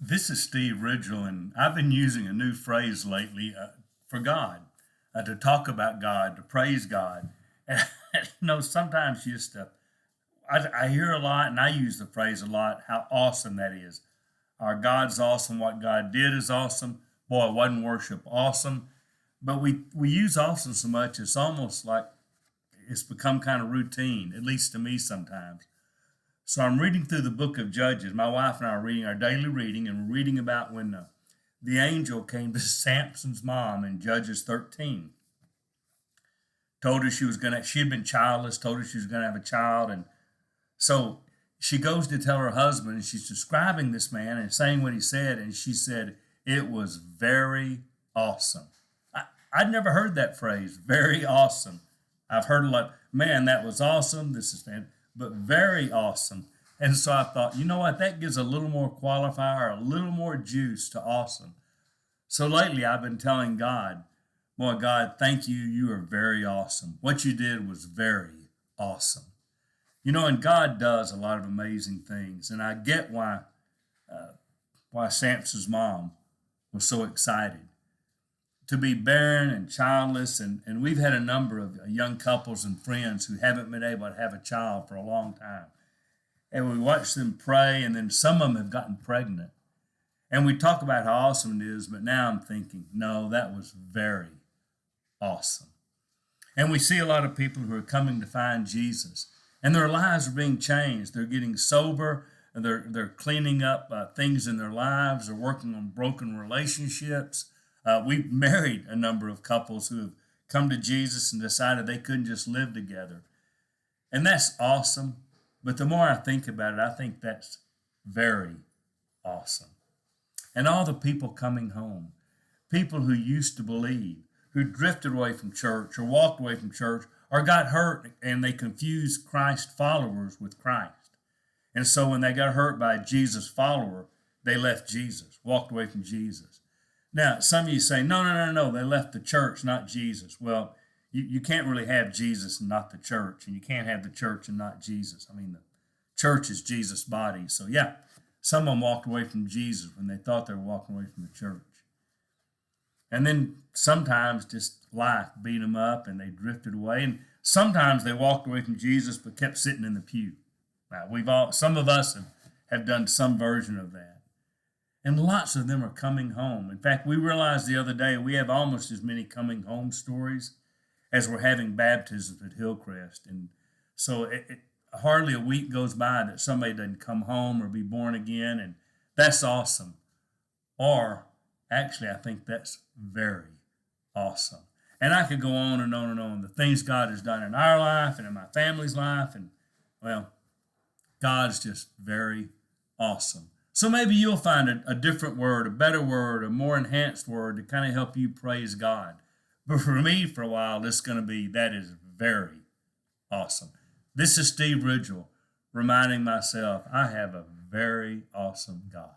This is Steve Ridgel, and I've been using a new phrase lately for God, to talk about God, to praise God. And sometimes I hear a lot, and I use the phrase a lot, how awesome that is. Our God's awesome. What God did is awesome. Boy, wasn't worship awesome? But we use awesome so much, it's almost like it's become kind of routine, at least to me sometimes. So I'm reading through the book of Judges. My wife and I are reading our daily reading, and we're reading about when the angel came to Samson's mom in Judges 13. Told her she had been childless, told her she was going to have a child. And so she goes to tell her husband, and she's describing this man and saying what he said. And she said, it was very awesome. I'd never heard that phrase, very awesome. I've heard a lot, man, that was awesome. This is fantastic. But very awesome. And so I thought, you know what, that gives a little more qualifier, a little more juice to awesome. So lately I've been telling God, boy, God, thank you. You are very awesome. What you did was very awesome. And God does a lot of amazing things. And I get why Samson's mom was so excited to be barren and childless. And we've had a number of young couples and friends who haven't been able to have a child for a long time. And we watch them pray, and then some of them have gotten pregnant. And we talk about how awesome it is, but now I'm thinking, no, that was very awesome. And we see a lot of people who are coming to find Jesus, and their lives are being changed. They're getting sober, and they're cleaning up things in their lives. They're working on broken relationships. We've married a number of couples who have come to Jesus and decided they couldn't just live together. And that's awesome. But the more I think about it, I think that's very awesome. And all the people coming home, people who used to believe, who drifted away from church or walked away from church or got hurt, and they confused Christ followers with Christ. And so when they got hurt by a Jesus follower, they left Jesus, walked away from Jesus. Now, some of you say, no, they left the church, not Jesus. Well, you can't really have Jesus and not the church, and you can't have the church and not Jesus. I mean, the church is Jesus' body. So, yeah, some of them walked away from Jesus when they thought they were walking away from the church. And then sometimes just life beat them up and they drifted away. And sometimes they walked away from Jesus but kept sitting in the pew. Now, some of us have done some version of that. And lots of them are coming home. In fact, we realized the other day we have almost as many coming home stories as we're having baptisms at Hillcrest. And so hardly a week goes by that somebody doesn't come home or be born again, and that's awesome. Or actually, I think that's very awesome. And I could go on and on and on. The things God has done in our life and in my family's life, and well, God's just very awesome. So maybe you'll find a different word, a better word, a more enhanced word to kind of help you praise God. But for me, for a while, it's going to be, that is very awesome. This is Steve Ridgel reminding myself I have a very awesome God.